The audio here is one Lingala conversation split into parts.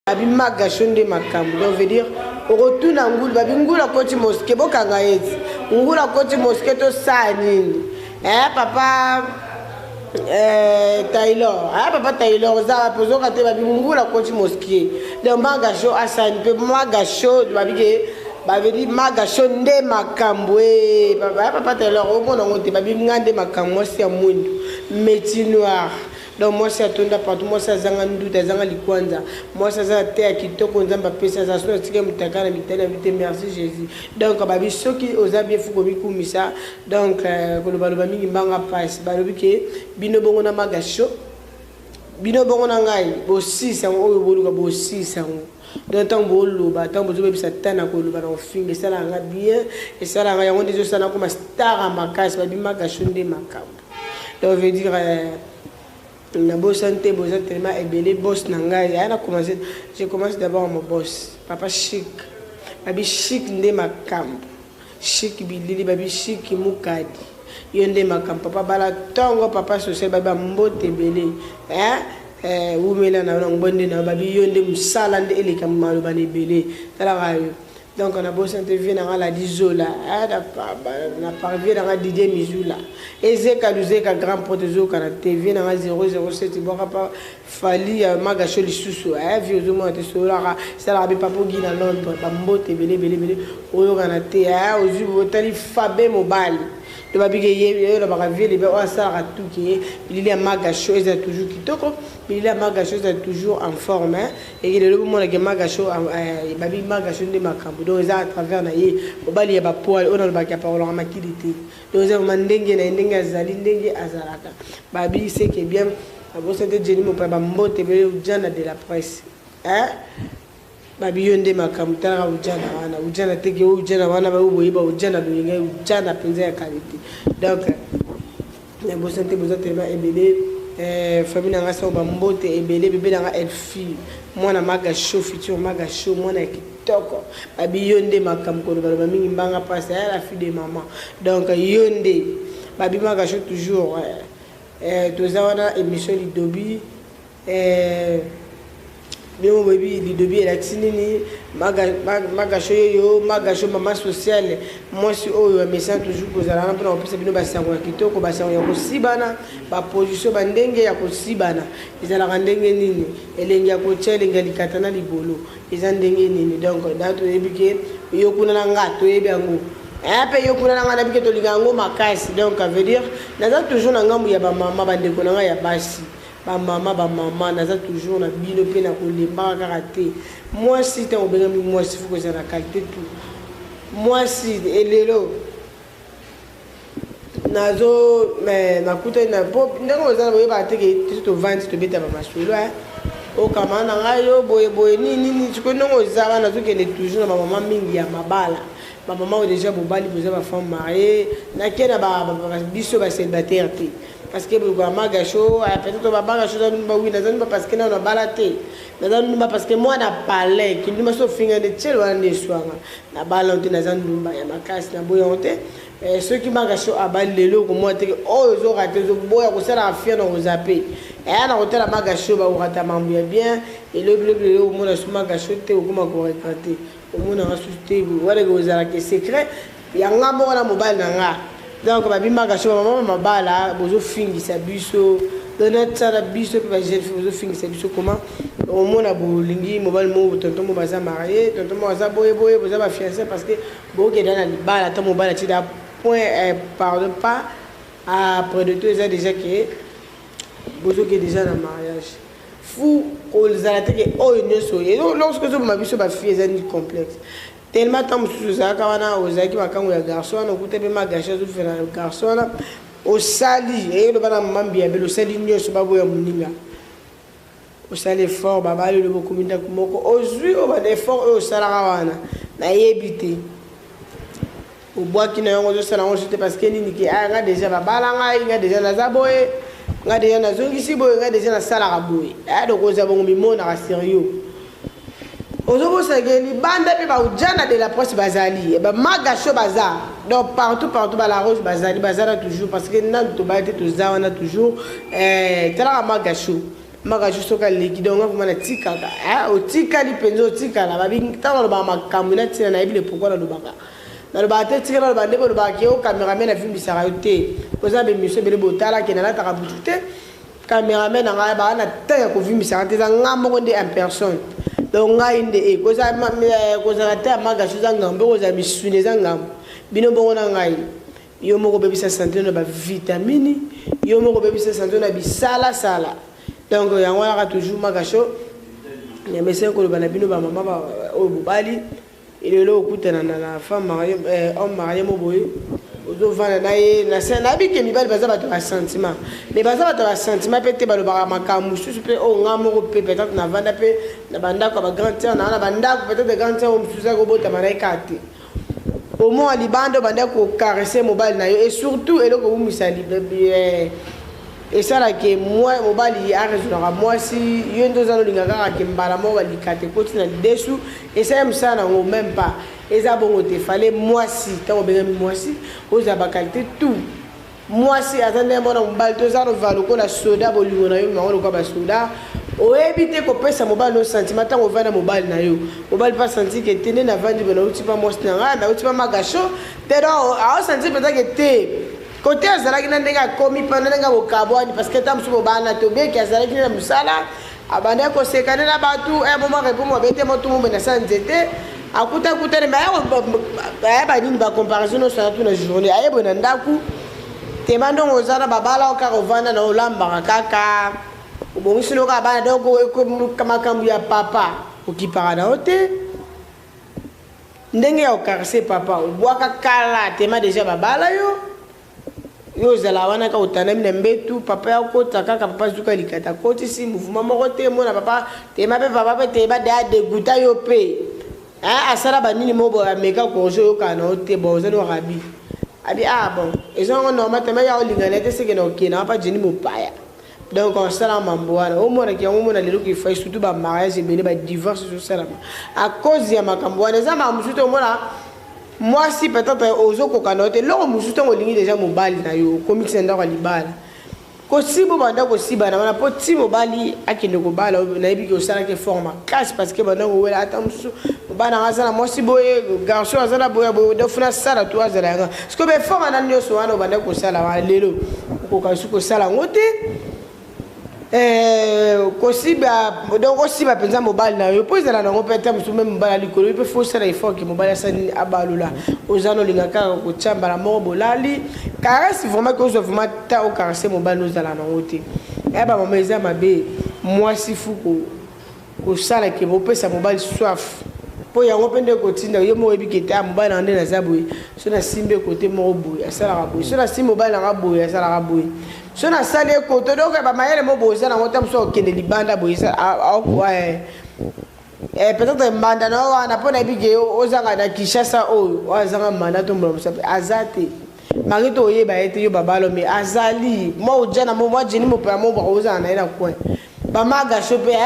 Babi magashonde makambo. Donc veut dire retourne ngulu babi ngula koti mosquée bokanga yeti. Ngula koti mosquée to sanini. Papa Taylor. Papa Taylor za pozo kate babi ngula koti mosquée. Donc magasho asani pe magasho babi ke babi di magashonde makambo papa Taylor omona ngote babi ngande makambo si ya mwindu. Métier noir. Donc moi c'est atonda partout moi c'est zanga nduta zanga likwanza moi c'est za te kitoko nzamba pesa za so tike mutaka na mitana vite merci Jésus. Donc babi soki oza bien fuko bikumisa donc koloba loba mingi mbanga passe balobi ke bino bongo na magasho bino bongo na ngai bo 6 oyo boluka bo 6 donc tant boloba tant bozo bebisa tana koloba na ofinga sala nga bien et sala nga yango dezo sana comme star makasi babi magasho nde makambo. Donc veut dire na boss santé boss tellement ébélé boss nanga j'ai commencé d'abord mon boss papa chic babi chic nde makambo chic bilili babi chic mukadi yonde makambo papa bala tongo papa social babi mbote belé umela na ngbonde na babi yonde musala nde eleka maloba ne belé tala rayo. Donc on a boss santé vient dans la dizola na parvient dans la Didier Mizula ezeka luzeka grand protézo kana TV dans 007 bon pas fali magasho lisusu vieux mo te solara ça la papa gi na Londres ba mbote belé oyo kana te ozu botali fabe mobile de babi ke ye la ba vie le ba ça tout qui il y a magasho est toujours kitoko il y a magasho est toujours en forme et le moment que magasho babi magasho de makambo donc ça à travers na ye bali ya ba poil on a ba ka parole en makilité donc ça mandenge na ndenge azali ndenge azalaka babi c'est que bien abo c'était Jenny mo pa ba mbote be ujana de la presse babi yonde makambo tala ujana teke ujana wana ba uboyiba ujana do yenga ujana penza ya qualité. Donc na bo santé boza tellement ébélé famille nga sa ba mbote ébélé bébé nga elle fille mwana magasho futur magasho mwana kitoko babi yonde makambo ko ba mingi mbanga passe la fille de maman. Donc yonde babi magasho toujours toza wana émission lidobi bien baby lidobi la tinini magasho yo magasho mama sociale moi si oyo message toujours kozala na pona opesa bino basango ya kitoko basango ya kosibana ba position bandenge ya kosibana ezala ndenge nini elenge ya kotia elenge likatana libolo eza ndenge nini. Donc dato ebike yo kuna na ngato yebi yango pe yo kuna na ngana bike to lingango makasi. Donc ça veut dire naza toujours na ngambu ya ba mama bandeko na nga ya basi ba maman naza toujours na bino pe na kolemba karaté moi si t'es obéi moi si faut que ça la qualité tout moi si elelo nazo mais na kuta na pop ndeko za boye ba teke to vendre to beta ba masolo o kama na ngayo boye nini tiko ndongo za bana zo kende toujours na maman mingi ya mabala ba maman déjà bobali boza ba femme mariée na kena ba biso ba célibataire te parce que le magasho peut-être ba magasho za numba oui nazani ba parce que na balate nazani numba parce que moi na parler qui numba so finga de tshelo wana de swanga na balante nazani numba ya makasi na boyonte ceux qui magasho abalelo ko moi te o zo raté zo boya ko sala afia na ozape na hôtel magasho ba urata mambu ya bien et le mo na so magasho te ko ma ko retraité o mo na rasusté wala ko zala que secret ya ngamo na mobile na nga. Donc babi magasho maman mabala bozo fingisa biso donate ça la biso pe ba jeune bozo fingisa biso comment au mona bolingi mobile mo tonton mo baza marié tonton mo baza boye boza ba fiancé parce que bo ke dans la bala ta mobile ti da point pardon pas après de tout ça déjà que bozo ke déjà na mariage fou ko zalate ke o nyoso et lorsque zo ma biso ba fille ezani complexe tellement tant mususu za kawana ozaki makango ya garçon na kutepe magasha zo fera garçon na osali et le bana mambi ya belo sali nyoso babo ya muninga osali fort baba le bokuminda kumoko ozui o ba effort o sala kawana na yebite o boaki na yongo zo sala on c'était parce que nini ki nga déjà baba nga nga déjà na zaboye nga déjà na zongisi boye nga déjà na sala ka boye donc oza bongo mimona ka sérieux ozobo segeli banda pe ba ujana de la presse bazali ba magasho bazar donc partout ba la rose bazali bazara toujours parce que nan to ba te to za wana toujours tala magasho maga juste ka leki donc on va tika ah o tika li penzo tika la babi talo ba makambu na tina na ibile pourquoi na lobaka na lobate tika na bande bo lobaki o cameraman na film bisara yote poza be monsieur bele botala ke na la tarabutute cameraman na ba na taya ko film bisara te za ngamo nde en personne donc nga inde e koza ta maga chose ngambe koza misune za ngambo bino bongo na ngai yo moko bebisa santé na ba vitamine yo moko bebisa santé na bisala sala donc yango wana toujours magasho ya message ko bana bino ba mama ba o bobali ile lo kutana na femme mariée homme marié mo boye ozo vana na ye na sa na bi ke mi bali baza bato ba sentiment mais baza bato ba sentiment pete ba lo ba makamu susu pe o ngamo ko pe peut-être na vanda pe na banda ko ba grand terre na banda ko peut-être grand terre o msuza ko bota manaikati au moins libando banda ko caresser mobile na yo et surtout et loko umisa libe et ça là que moi mobile a raisonnera moi si yendo zalo lingaka ke mbala mo bali kate koti na dessous et ça aime ça na même pas et ça bon te fallait moi si tant bien moi si aux abakalite tout moi si attendez moi mobile to zalo valo ko la soda bolingo na yo ma ko ba soda o éviter ko pesa mobile no sentiment tant on va na mobile na yo mobile pas sentir que tene na vandi bona uti pas moi na na uti pas magasho te do a sentir peut-être que te côté azalaki na ndenga komi pana ndenga bokabwani parce que tam subo bana to be ki azalaki na musala abanda ko sekane na batu e moment répond mo bete mo tumu na sanzete akuta kuta ne ba ba nini ba comparaison no sa na journée aye bona ndaku te mando ngozana babala o ka rovana na olamba kaka ubongiso no ka bana donc ko makambu ya papa ukipara na hote ndenge ya okarse papa ubwaka kala tema déjà babala yo zala wana ka utanami na mbetu papa ya kota kaka papa zuka likata koti si mouvement moko te mona papa te mabe papa pe te ba da dégoûta yo pe asala banini mobo ameka ko jo yo kana ote bozano rabi abi bon ezongo normal te ya olingana te seke no kina pa jeni mopaya donc on sala mambo wana o mona ki mona lelo ki fa surtout ba mariage bene ba divorce sur ça à cause ya makambo wana za ma musuto mona moi si peut-être ozo ko kanote lo musuto ngolingi déjà mobali na yo komiti nda kwa libala ko sibo banda ko siba na po ti mobali akinde ko bala na yebi ko sala ke forma casse parce que banda ko wela atamsu bana ngazala moi si boye garçon azala boye do funa sala to azala nga ce que be forma na nyo so wana banda ko sala wa lelo ko ka su ko sala ngote kosiba donc kosiba penza mobile na yo poza na ngo pete musu même mobile likolo pe faut ça il faut que mobile ça ni abalula ozano lingaka ko chamba la mo bolali caresse vraiment que je vraiment ta au caresser mobile nous ala na ngote ba mama eza mabe moi si fou ko sala ke bo pesa mobile soif po ya ngo pende ko tinda yo mo ebikete a mobile na ndena zaboy so na simbe côté mo boy asala raboy so na simbe mobile na raboy asala raboy so na sale koto donc ba mayele mo boza na ngotam so kende libanda boza peut-être mbanda no wana pona bige ozanga na Kishasa o ozanga manda to mbo sape azate marito oyeba ete yo babalo me azali mo ujana mo jeni mo pa mo boza na ina kwa ba maga shope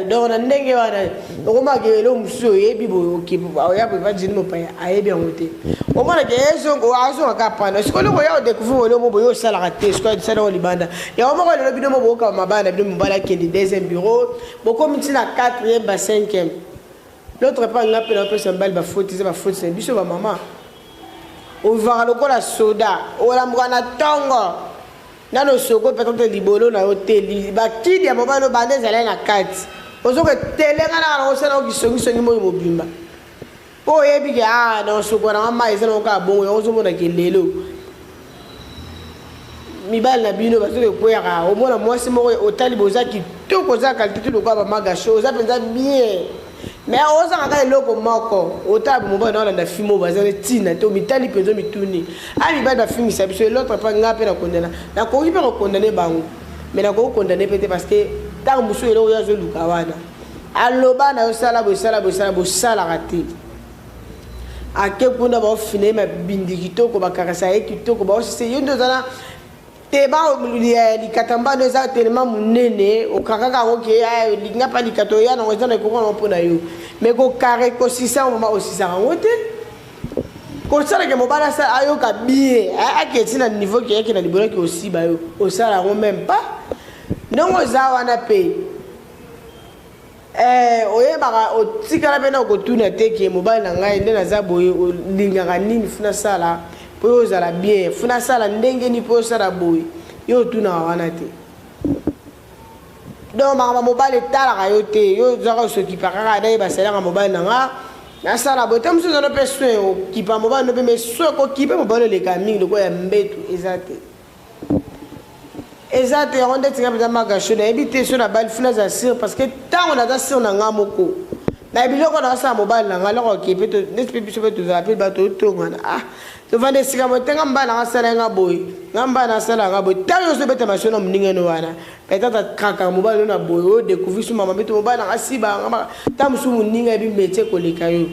donc na ndenge wana ngoma ke lo muso yebi bo kipo ya ba jeni mo pa ayebi ngote o mona ke eso ngo azo ka pana sikolo ko ya découvrir le mo boyo sala raté ce ko sala o libanda ya o mo ko le bino mo bo ka mabana bino mbala ke di deuxième bureau bo comme ti na 4e ba 5e l'autre pas nga pe na sambal ba faute c'est biso ba maman o va lo ko la soda o la mwana tongo nano soko peut-être libolo na hotel ba kidi ya mobano bande zala na 4 ozo ko telenga na osana o kisongi mo mobimba po yebi ke na soko na mama ezana ka bongo ozo mona ke lelo mibal na bino ba soko ko ya o mona mwasi mo o tali bozaki to ko za qualité to ko ba magasho oza penza bien mais oza ka loko moko o tabu mo ba na la fimo bazale tina to mitali penzo mituni ami ba da fimi sa biso l'autre pas ngape na condamner na ko ibe ko condamner bango mais na ko condamner peut-être parce que tant muso elo ya zo lukawana aloba na osala bo sala raté ake kuna ba ofine ma bindikito ko ba karasa ekito ko ba se yondo zana te ba likatamba no za tellement munene o kakaka oke linga pa likato ya no zana ko ko mpona yo mais ko kare ko sisa mama o sisa ngote ko sala ke mobala sa ayo ka bien ake tina niveau ki yake na libolo ki aussi ba yo o sala ngo même pas ndongo za wana pe oyebaka otikala mpe na okotuna te ke mobali na ngai nde naza boye olingaka nini funa sala mpo yo ozala bien funa sala ndenge nini mpo osala boye yo otunaka wana te donc makambo mobali etalaka yo te yo ozaka osokipa kaka nayeba salaka mobali na nga nasala boye te mosusu ozana mpe soin okipa mobali no mpe me soin kokipe mobali oleka mingi lokola ya mbetu eza te exact on dit que ça m'a gâché d'habiter sur la balle funa za sir parce que tant on a da sir na nga moko na biloko na sa mobile na nga loko ki peut n'est pas plus peut appeler bato to ngana ah to vande sika mo tenga mbala nga sala nga boy ngamba na sala nga boy tant yo se beta machine mninga no wana peut-être kaka mobile na boy o découvrir sur mama beto mobile na siba ngamba tam su mninga bi métier ko leka yo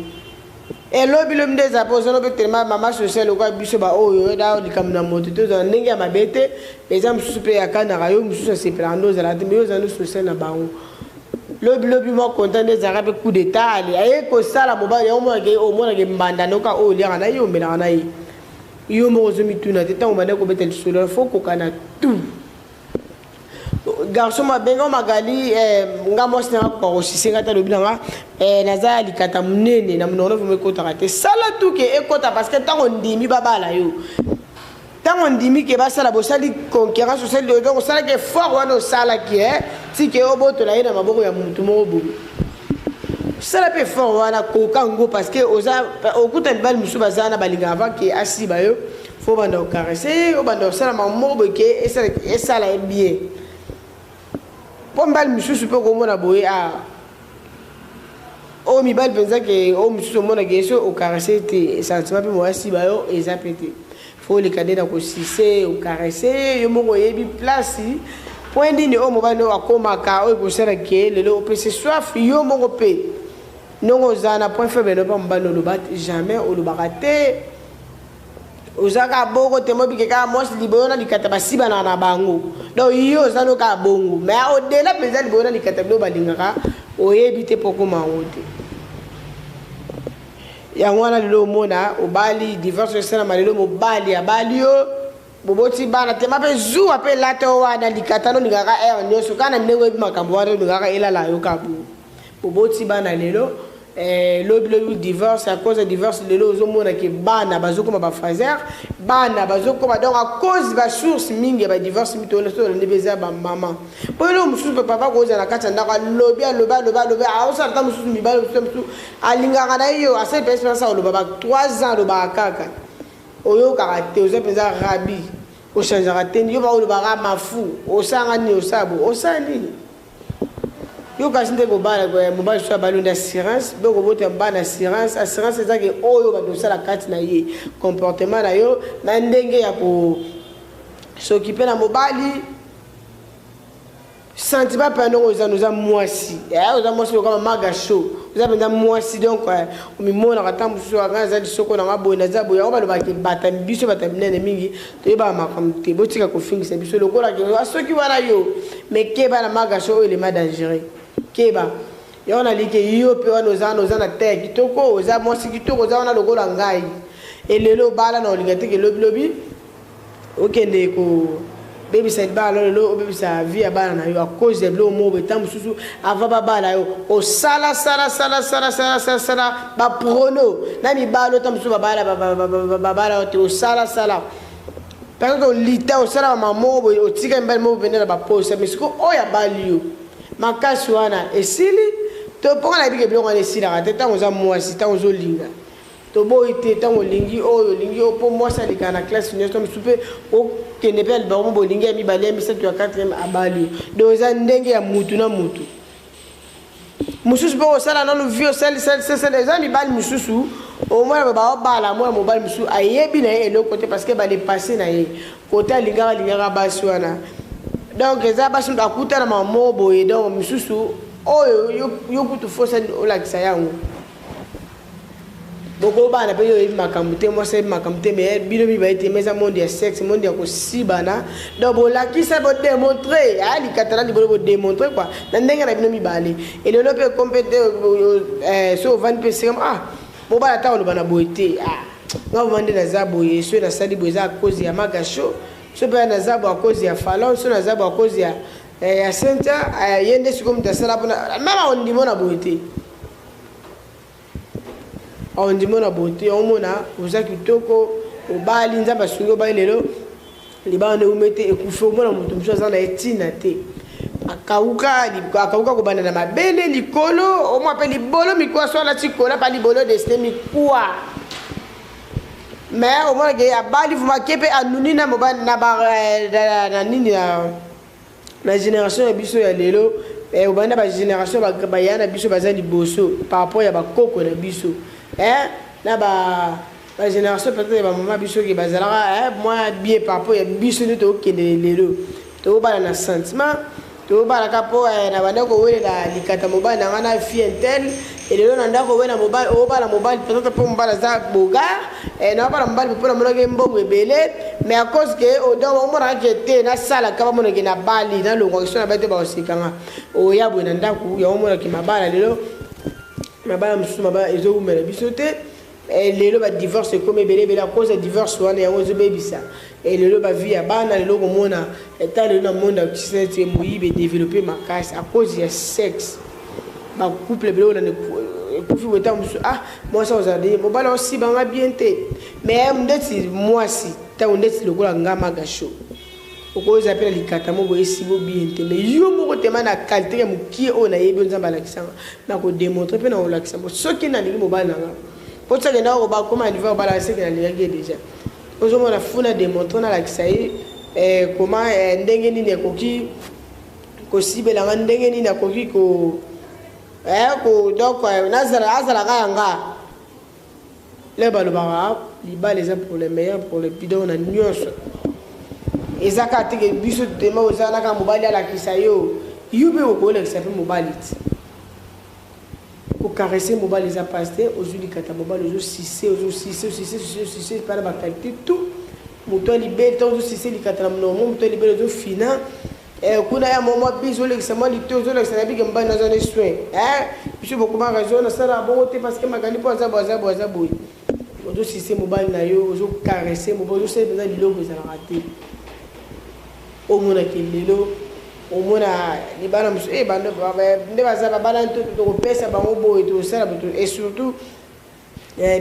et lobi lo mdeza poza no betelema mama social ko biso ba oyo da likamna moto to za ndenge ya mabete exemple super ya kana rayo mususu se plando za la teme yo za no social na bango lobi mo content des arabes coup d'état ali aye ko sala mobali yo mo ke o mo na ke mbanda no ka o li kana yo mbela kana yi yo mo zo mituna te tango bana ko betel solo faut ko kana tout garçon ma benga magali nga mo sina ko sisenga ta lobina nga naza likata munene na munono vome kota te sala tout ke ekota parce que tango ndimi babala yo tango ndimi ke basala bosali concurrence sociale de donc sala ke fort wana sala ki ti ke oboto la ina maboko ya mutu mo bobu sala pe fort wana ko kango parce que oza okuta bal musu bazana balinga avant ke asiba yo faut banda o caresser o banda sala mamo ke esala bien Pombal misusu pe ko mona boye a o mi bal penza ke o misusu mona ke so o caresser te sentiment pe mo asi ba yo eza pété faut le cadet na ko sise o caresser yo mo ko yebi place point dini o mo ba no akoma ka o ko sera ke le o pe se soif yo mo ko pe non ozana point faible no pa mbalo lo bat jamais o lo barate ozaka boko temobi ke ka mos libona likata basiba na bango donc yo zano ka bongo mais au delà peza libona likata blo balingaka oyebi te poko maote ya ngwana lelo mona obali divorce sana malelo mobali abali yo boboti bana tema pe zu ape lato wana likata no ngaka nyoso kana ndenge makambo wana ngaka elala yo kabu boboti bana lelo lobi divorce à cause de divorce de l'eau zomona ke bana bazokoma ba fazer bana bazokoma donc à cause ba source mingi ba divorce mitolo so ne beza ba mama po lo mususu papa ko za na kata ndaka lobi loba a osa ta mususu mibalo mususu alinga kana yo ase pesa sa lo baba 3 ans lo ba kaka oyo karate oza penza rabi o changera teni yo ba lo ba mafu o sanga ni o sabo o sani yo kasinde ko bala ko mobile so balonda assurance be ko bote bana assurance eza ke oyo ba do sala kati na ye comportement na yo na ndenge ya ko s'occuper na mobali sentiment pendant aux nous a moisi aux a moisi comme maga show vous avez dans moisi donc o mi mona kata musu anga za disoko na ngabo na za boya ba lo ba ke bata biso bata minene mingi to ba makamte botika ko fingisa biso lokola ke asoki wana yo mais ke ba na maga show il est mal dangereux keba yona like yo pe wana ozana te kitoko oza mosi kitoko oza wana lokola ngai elelo bala na olingate ke lobi okende ko baby said bala lelo baby sa vie bala na yo a cause de lo mo betam susu ava bala yo o sala ba prono na mi balo tam susu bala o sala parce que lita o sala mamo o tika mbal mo benela ba pose mais ko oya bali yo makasi wana esili to ponga na bige biloko esili ate tango za mwasi tango zo linga to boy te tango lingi oyo lingi opo mwasa likana classe nyoto msupe o kene pe alba mo lingi ya mibale ya misatu ya 4e abali do za ndenge ya mutu na mutu mususu po sala na no vio sel za mibali mususu o mwana ba bala mwana mobali mususu ayebi na ye eloko te parce que ba le passer na ye kota linga basi wana donc eza basi akuta na mamobo et donc misusu oyo yo kutu fosa ola kisayango boko bana pe yo makamute moi c'est makamute mais bino mi ba ete meza monde ya sexe monde ya ko sibana donc bola kisa bo démontrer ali katana di bo démontrer quoi na ndenge na bino mi bale et le lope compété so van pe c'est bo bala ta lo bana boité nga vande na za boye so na sali boza à cause ya magasho so pe na zabo à cause ya falon so na zabo à cause ya ya senta yende siko mutasala pona mama ondimo na beauté ondimo na beauté omona oza kitoko obali nzamba sungo ba lelo libane umete ekufe omona mutu muso aza na etina te akauka kobanda na mabele likolo omwa pe libolo mikuwa so ala tikola pa libolo destiné mikuwa mais omona ke abali vuma kepe anuni na mobali na nini na génération ya biso ya lelo obanda ba génération ba yana biso baza liboso par rapport ya bakoko na biso na ba génération peut-être ba mama biso ki bazalaka moi bien par rapport ya biso nto okende lelo to bala na sentiment to bala kapo na banda ko welela likata mobali na ngana fille intel et lelo na ndako wena mobali o bala mobali peut-être pour mobali za boga na bala mobali pour mona ke mbongo ebele mais à cause que o do o mona ke te na sala ka mona ke na bali na longo ko na bete ba osikanga o ya bo na ndako ya o mona ke mabala lelo mabala musuma ba ezo umela bisote lelo ba divorce comme ebele à cause de divorce wana ya ozo bebisa et lelo ba vie ya bana lelo ko mona eta lelo na monde occidental moyibe développer makasi à cause ya sexe ba couple belo na ekufi weta musu moi ça ozadi mobala aussi banga bien te mais ndeti moi si ta ndeti lokola ngama gasho okoza apela likata mobo esibo bien te mais yo moko tema na qualité ya mukie ona yebi nzamba la kisanga na ko démontrer pe na o la kisanga soki na lingi mobala na pour ça que na ko ba comment niveau bala c'est que na lingi déjà ozomo na funa démontrer na la kisaye comment ndenge nini ekoki ko sibela ndenge nini akoki ko donc nazala kayanga le balobaka libala eza pour le meilleur pour le bidon na nyonso eza ka teke biso tema ozalaka mobali alakisa yo yo mpe okolekisa mpe mobali ti kokarese mobali eza paste ozolikata mobali ozosise mpana bakalite tout moto alibele to ozosise likata na mnomo moto alibele ozofina kuna ya mama biso lekisa mwa lito ozolekisa na bike mbani naza ne soin biso bokomaka zo nasala bongo te parce que makandi mpo aza boye ozosise mobali na yo ozokarese mobali ozosala mpenza liloko ezalaka te omonaki lelo omona libana mosu nde baza babala tokopesa bango boye tosala bato et surtout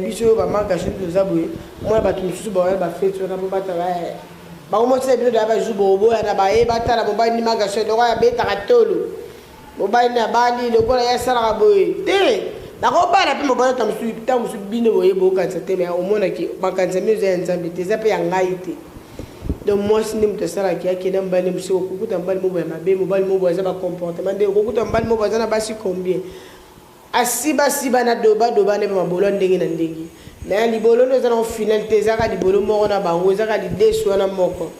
biso bamagaso toza boye omona bato mosusu bawaya bafete wana po batala bango mosala bino doya bajour boboya na baye batala mobali ni magaso eloko abetaka tolo mobali na bali lokola ye asalaka boye te nakobala mpe mobali ntango mosusu bino boye bokanisa te me omonaki makanisa mino eza ya nzambe te eza mpe ya ngai te donc mwasi nde moto asalaki akende mobali nde mosuku okokuta mobali mobo ya mabe mobali mobo aza bacomportement nde okokuta mobali mobo aza na basi combien asibasiba na doba nde mpe mabolo ndenge na ndenge mais libolo ndo eza na finalité ezaka libolo moko na bango ezaka lidesu wana moko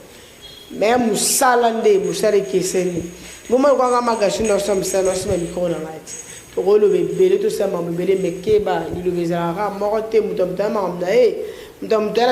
mais mosala nde mosala ekeseni bomoi kwanga magashi na osala mosala na osima mikoro na ngai ti tokoloba ebele tosala makambo ebele mekeba liloba ezalaka moko te moto ya moto ya makambo na ye moto ya moto